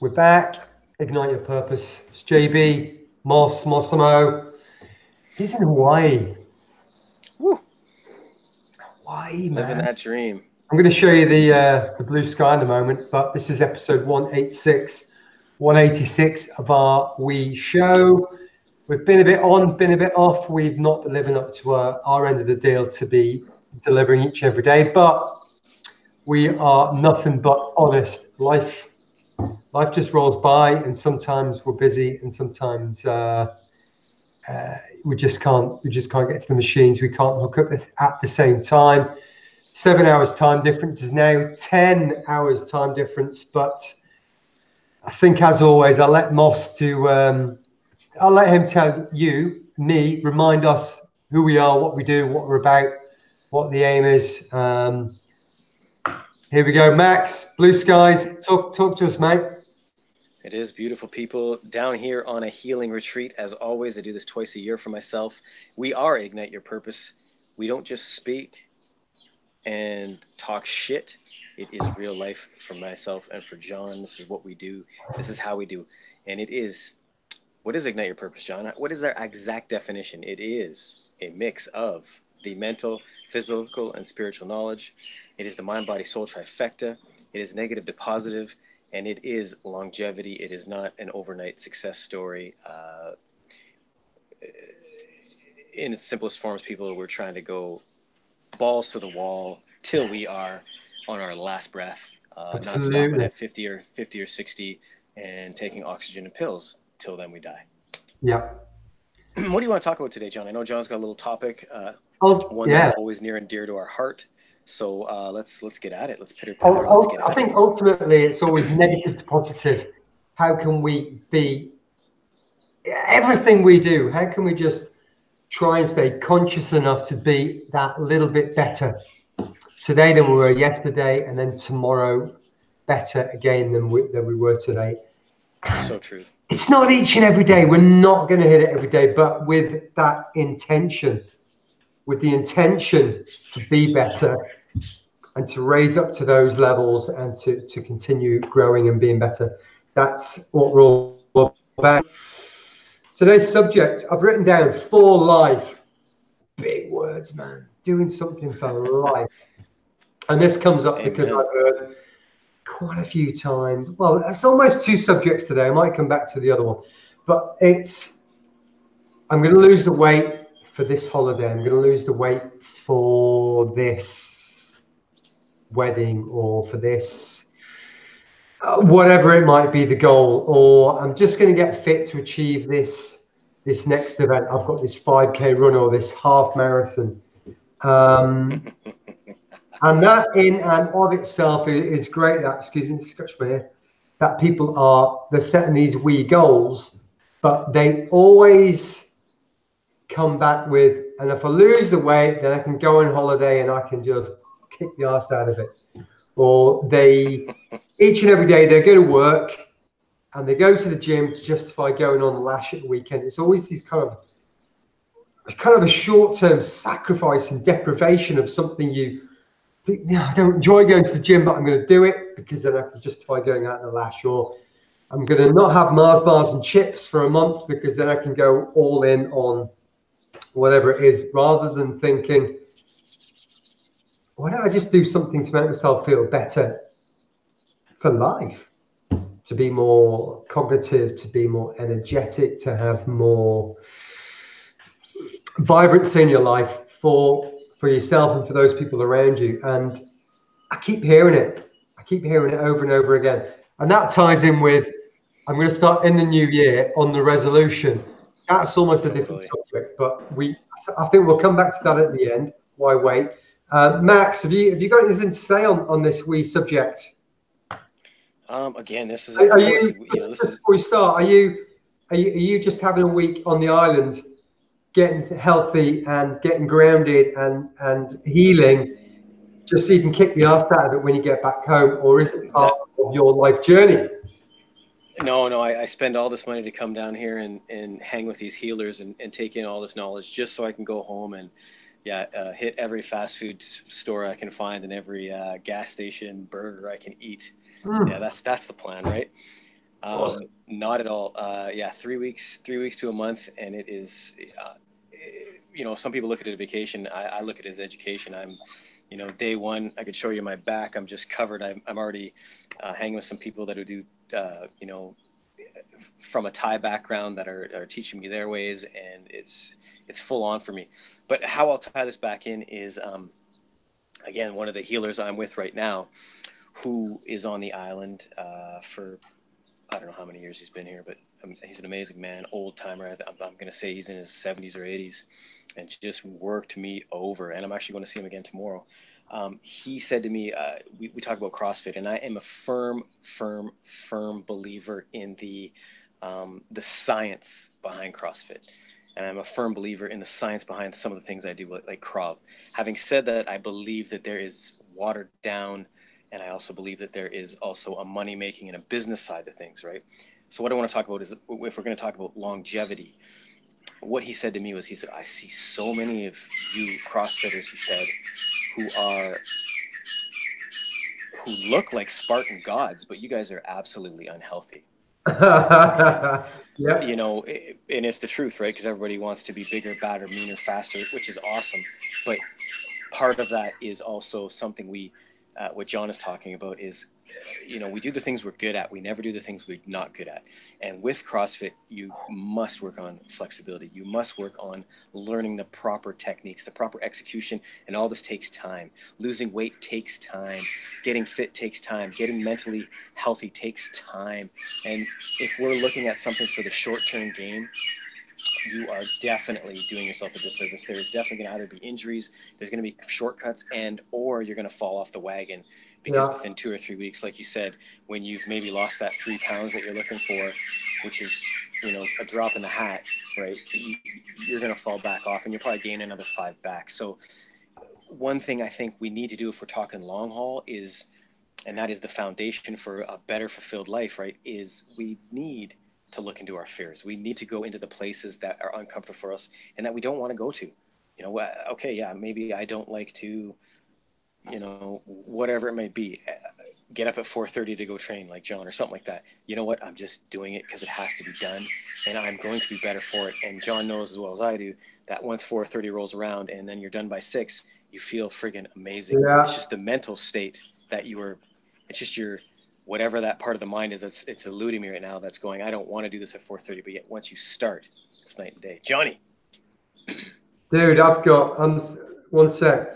We're back. Ignite your purpose. It's JB, Mossimo. He's in Hawaii. Woo! Hawaii, Living man. that dream. I'm going to show you the blue sky in a moment, but this is episode 186 of our wee show. We've been a bit on, been a bit off. We've not been living up to our end of the deal to be delivering each and every day, but we are nothing but honest. Life just rolls by, and sometimes we're busy, and sometimes we just can't get to the machines. We can't hook up at the same time. 7 hours time difference is now 10 hours time difference, but I think, as always, I'll let I'll let him tell me, remind us who we are, what we do, what we're about, what the aim is. Here we go, Max. Blue skies. Talk to us, mate. It is beautiful, people. Down here on a healing retreat, as always, I do this twice a year for myself. We are Ignite Your Purpose. We don't just speak and talk shit. It is real life for myself and for John. This is what we do. This is how we do. And it is, what is Ignite Your Purpose, John? What is their exact definition? It is a mix of the mental, physical, and spiritual knowledge. It is the mind, body, soul trifecta. It is negative to positive, and it is longevity. It is not an overnight success story. In its simplest forms, people, we're trying to go balls to the wall till we are on our last breath, not stopping Absolutely. at 50 or 60 and taking oxygen and pills till then we die. Yeah. What do you want to talk about today, John? I know John's got a little topic, Oh, one that's yeah. always near and dear to our heart. So let's get at it. Let's pitter patter. Let's get I at it. think ultimately it's always negative to positive. How can we be everything we do? How can we just try and stay conscious enough to be that little bit better today than we were yesterday, and then tomorrow better again than we were today? So true. It's not each and every day. We're not going to hit it every day, but with that intention, with the intention to be better and to raise up to those levels and to continue growing and being better. That's what we're all about. Today's subject, I've written down for life. Big words, man. Doing something for life. And this comes up because Amen. I've heard quite a few times. Well, it's almost two subjects today. I might come back to the other one. But I'm going to lose the weight for this holiday. I'm going to lose the weight for this wedding or for this, whatever it might be, the goal. Or I'm just going to get fit to achieve this next event. I've got this 5K run or this half marathon. Um, and that in and of itself is great. That, excuse me, scratch my ear. That they're setting these wee goals, but they always come back with, and if I lose the weight, then I can go on holiday and I can just kick the arse out of it. Or each and every day they go to work and they go to the gym to justify going on the lash at the weekend. It's always these kind of a short-term sacrifice and deprivation of something I don't enjoy going to the gym, but I'm going to do it because then I can justify going out in the lash. Or I'm going to not have Mars bars and chips for a month because then I can go all in on whatever it is, rather than thinking, why don't I just do something to make myself feel better for life? To be more cognitive, to be more energetic, to have more vibrancy in your life for yourself and for those people around you. And I keep hearing it. I keep hearing it over and over again. And that ties in with, I'm going to start in the new year on the resolution. That's almost a different Totally. subject, but I think we'll come back to that at the end. Why wait? Max, have you got anything to say on this wee subject? Again, this is Are of course, you you know, this just is before we start? Are you just having a week on the island, getting healthy and getting grounded and healing, just so you can kick the ass out of it when you get back home, or is it part that. of your life journey? No, no, I spend all this money to come down here and hang with these healers and take in all this knowledge just so I can go home and hit every fast food store I can find and every gas station burger I can eat. Yeah, Hmm. that's the plan, right? Awesome. Not at all. Yeah, 3 weeks, 3 weeks to a month, and it is. Some people look at it as vacation. I look at it as education. Day one, I could show you my back. I'm just covered. I'm already hanging with some people that do, from a Thai background that are teaching me their ways, and it's full on for me. But how I'll tie this back in is, again, one of the healers I'm with right now, who is on the island for, I don't know how many years he's been here, but he's an amazing man, old timer. I'm going to say he's in his 70s or 80s, and just worked me over. And I'm actually going to see him again tomorrow. He said to me, we talk about CrossFit, and I am a firm believer in the science behind CrossFit. And I'm a firm believer in the science behind some of the things I do, like Krav. Having said that, I believe that there is watered down, and I also believe that there is also a money-making and a business side of things, right? So what I want to talk about is, if we're going to talk about longevity, what he said to me was, he said, I see so many of you CrossFitters, he said, who look like Spartan gods, but you guys are absolutely unhealthy. Yeah. And it's the truth, right? Because everybody wants to be bigger, badder, meaner, faster, which is awesome. But part of that is also something what John is talking about is, we do the things we're good at. We never do the things we're not good at. And with CrossFit, you must work on flexibility. You must work on learning the proper techniques, the proper execution. And all this takes time. Losing weight takes time. Getting fit takes time. Getting mentally healthy takes time. And if we're looking at something for the short-term game, you are definitely doing yourself a disservice. There is definitely going to either be injuries, there's going to be shortcuts, or you're going to fall off the wagon, because within 2 or 3 weeks, like you said, when you've maybe lost that 3 pounds that you're looking for, which is, a drop in the hat, right? You're going to fall back off, and you'll probably gain another 5 back. So one thing I think we need to do if we're talking long haul is, and that is the foundation for a better fulfilled life, right, is we need to look into our fears. We need to go into the places that are uncomfortable for us and that we don't want to go to. Okay, yeah, maybe I don't like to, whatever it may be, get up at 4:30 to go train like John or something like that. You know what? I'm just doing it because it has to be done, and I'm going to be better for it. And John knows as well as I do that once 4:30 rolls around and then you're done by 6, you feel friggin' amazing. Yeah. It's just the mental state that it's just your, whatever that part of the mind is, it's eluding me right now, that's going, I don't want to do this at 4:30, but yet once you start, it's night and day. Johnny. Dude, I've got, one sec.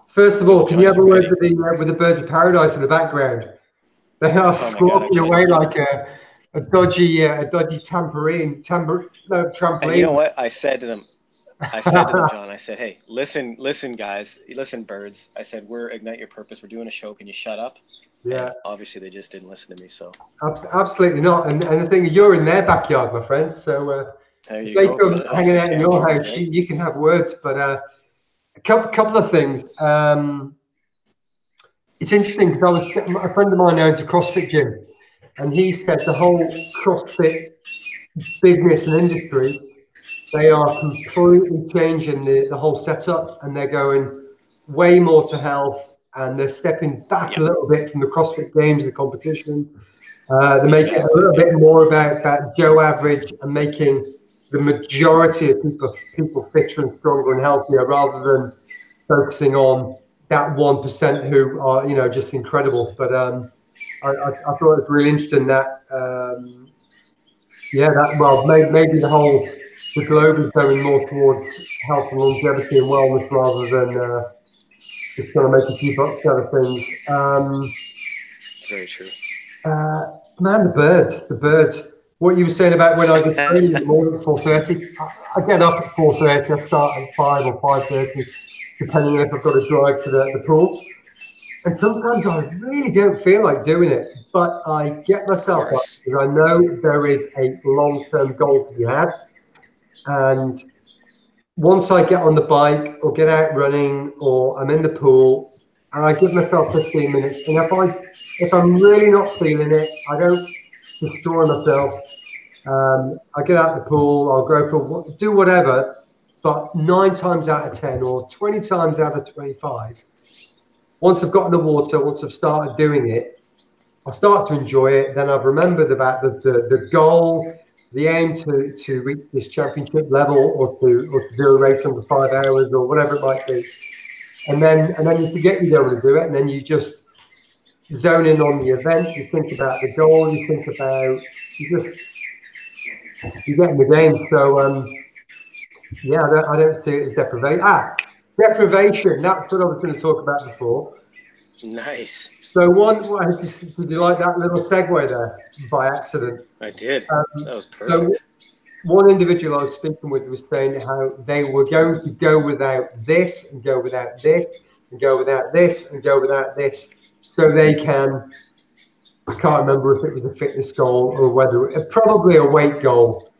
First of all, can you have a word with the birds of paradise in the background? They are squawking away like a dodgy trampoline. And you know what? I said to them, John, I said, hey, listen, guys, listen, birds. I said, we're Ignite Your Purpose. We're doing a show. Can you shut up? Yeah. And obviously, they just didn't listen to me. So absolutely not. And the thing is, you're in their backyard, my friends. So there you they go. come hanging out in your house. Right? You can have words, but a couple of things. It's interesting because a friend of mine owns a CrossFit gym, and he said the whole CrossFit business and industry, they are completely changing the whole setup, and they're going way more to health, and they're stepping back a little bit from the CrossFit Games, the competition. They're making it a little bit more about Joe Average and making the majority of people fitter and stronger and healthier, rather than focusing on that 1% who are just incredible. But I thought it was really interesting that maybe the globe is going more towards health and longevity and wellness, rather than just trying to make a few bucks out of things. Very true. Man, the birds. What you were saying about when I go training in the morning at 4:30, I get up at 4:30. I start at 5 or 5:30, depending on if I've got to drive to the pool. And sometimes I really don't feel like doing it, but I get myself up because I know there is a long-term goal to be had. And once I get on the bike or get out running or I'm in the pool, and I give myself 15 minutes, and if I'm really not feeling it, I don't destroy myself. I get out the pool, I'll go do whatever, but 9 times out of 10 or 20 times out of 25, once I've got in the water, once I've started doing it, I start to enjoy it. Then I've remembered about the goal, the aim to reach this championship level, or to do a race under 5 hours or whatever it might be. And then you forget you don't want to do it, and then you just zone in on the event. You think about the goal. You think about you get in the game. So yeah, I don't see it as deprivation. Deprivation. That's what I was going to talk about before. Nice. So did you like that little segue there by accident? I did. That was So perfect. one individual I was speaking with was saying how they were going to go without this and go without this and go without this and go without this, so they can. I can't remember if it was a fitness goal or probably a weight goal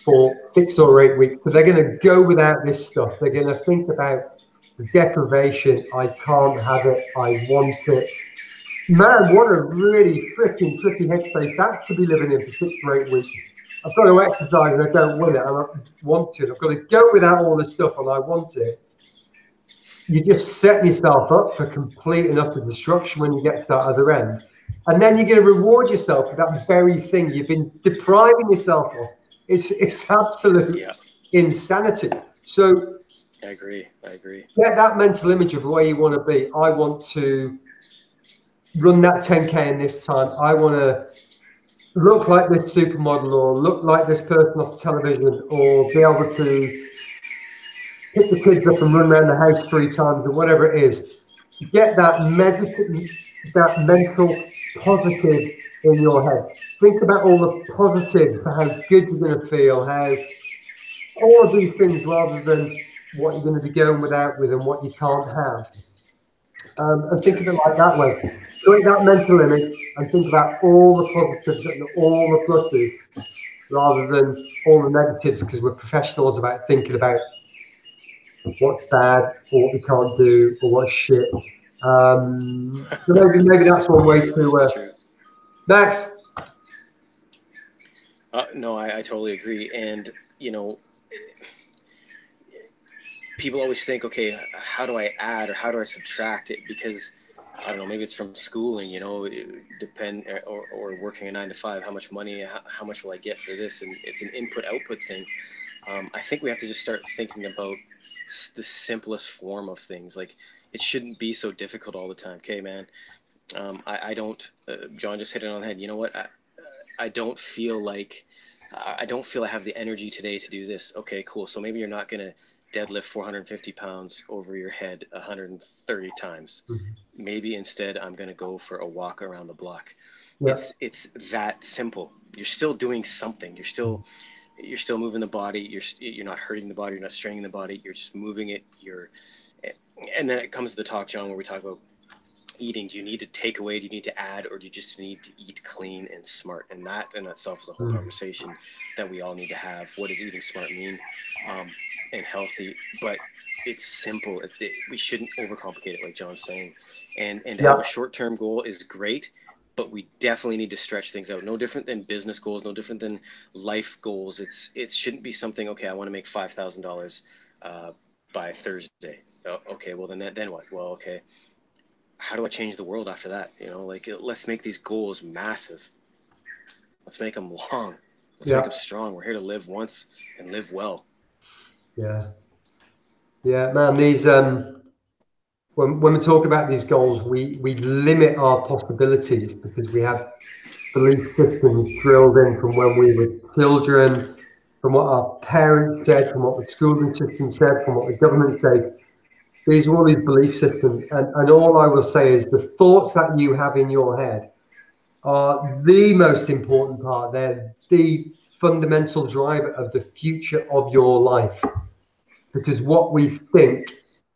for 6 or 8 weeks. So they're going to go without this stuff. They're going to think about the deprivation. I can't have it. I want it. Man, what a really freaking tricky headspace that to be living in for 6 or 8 weeks. I've got to exercise and I don't want it, and I want to. I've got to go without all this stuff and I want it. You just set yourself up for complete and utter destruction when you get to that other end. And then you're going to reward yourself for that very thing you've been depriving yourself of. It's absolute insanity. So I agree. Get that mental image of where you want to be. I want to run that 10K in this time. I want to look like this supermodel, or look like this person off television, or be able to pick the kids up and run around the house 3 times, or whatever it is. Get that mental positive in your head. Think about all the positives, how good you're going to feel, how all of these things, rather than what you're going to be going without with and what you can't have. And think of it like that way. Create that mental image and think about all the positives and all the pluses, rather than all the negatives, because we're professionals about thinking about what's bad or what we can't do or what's shit. So maybe that's one way to. Max. No, I totally agree, and people always think, okay, how do I add or how do I subtract it? Because I don't know, maybe it's from schooling, or working a 9 to 5. How much money? How much will I get for this? And it's an input-output thing. I think we have to just start thinking about the simplest form of things. Like, it shouldn't be so difficult all the time. Okay, man. I don't. John just hit it on the head. You know what? I don't feel like I have the energy today to do this. Okay, cool. So maybe you're not gonna deadlift 450 pounds over your head 130 times. Mm-hmm. Maybe instead I'm going to go for a walk around the block. Yeah. It's that simple. You're still doing something. You're still moving the body. You're not hurting the body. You're not straining the body. You're just moving it. And then it comes to the talk, John, where we talk about eating. Do you need to take away? Do you need to add? Or do you just need to eat clean and smart? And that in itself is a whole conversation that we all need to have. What does eating smart mean? And healthy, but it's simple. We shouldn't overcomplicate it, like John's saying. And to have a short-term goal is great, but we definitely need to stretch things out. No different than business goals, no different than life goals. It shouldn't be something, okay, I want to make $5,000 by Thursday. Okay, well then what? Well, okay, how do I change the world after that? Let's make these goals massive. Let's make them long. Let's make them strong. We're here to live once and live well. Yeah, man. These when we talk about these goals, we limit our possibilities because we have belief systems drilled in from when we were children, from what our parents said, from what the schooling system said, from what the government said. These are all these belief systems, and all I will say is the thoughts that you have in your head are the most important part. They're the fundamental driver of the future of your life. Because what we think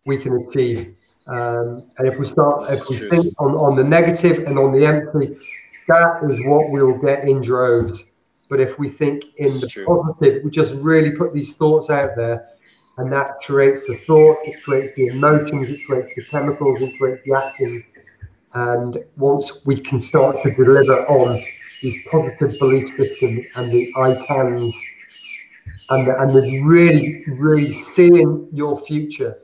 we can achieve, and if we think on the negative and on the empty, that is what we'll get in droves. But if we think in the positive, we just really put these thoughts out there, and that creates the thought, it creates the emotions, it creates the chemicals, it creates the actions. And once we can start to deliver on these positive belief systems and the I cans, and the really, really seeing your future,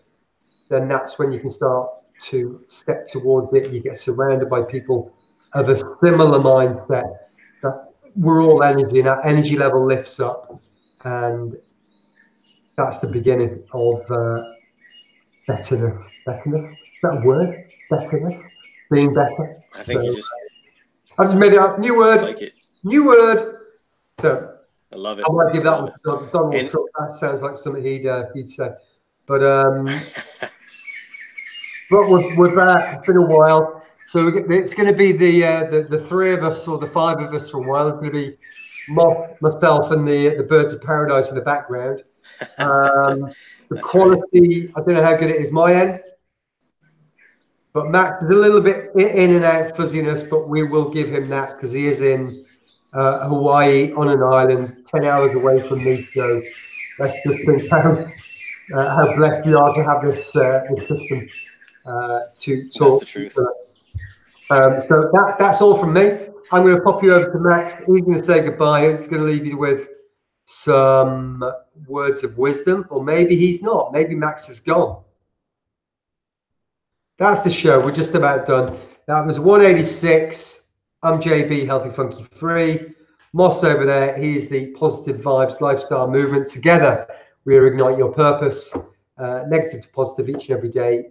then that's when you can start to step towards it. You get surrounded by people of a similar mindset, that we're all energy, and that energy level lifts up, and that's the beginning of betterness. Betterness? Is that a word? Betterness? Being better? I think you just... I just made it up. New word. Like it. New word. So I love it. I might give that one to Donald Trump. That sounds like something he'd say. But with that, it's been a while. So it's going to be the three of us, or the five of us for a while. It's going to be Moth, myself, and the Birds of Paradise in the background. The quality, right. I don't know how good it is my end, but Max is a little bit in and out fuzziness, but we will give him that because he is in Hawaii on an island 10 hours away from me. So let's just think how blessed we are to have this system to talk. That's the truth. So that's all from me. I'm going to pop you over to Max. He's going to say goodbye. He's going to leave you with some words of wisdom, or maybe he's not. Maybe Max is gone. That's the show. We're just about done. That was 186. I'm JB, Healthy Funky Free. Moss over there. He is the Positive Vibes Lifestyle Movement. Together, we are Ignite Your Purpose. Negative to positive each and every day.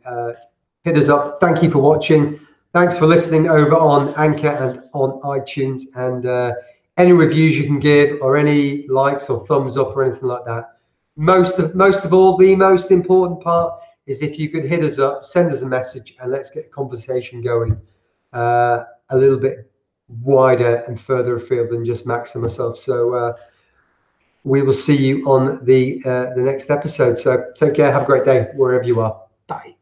Hit us up. Thank you for watching. Thanks for listening over on Anchor and on iTunes. And any reviews you can give, or any likes or thumbs up or anything like that. Most of all, the most important part is if you could hit us up, send us a message, and let's get a conversation going a little bit wider and further afield than just Max and myself. So we will see you on the next episode. So take care. Have a great day wherever you are. Bye.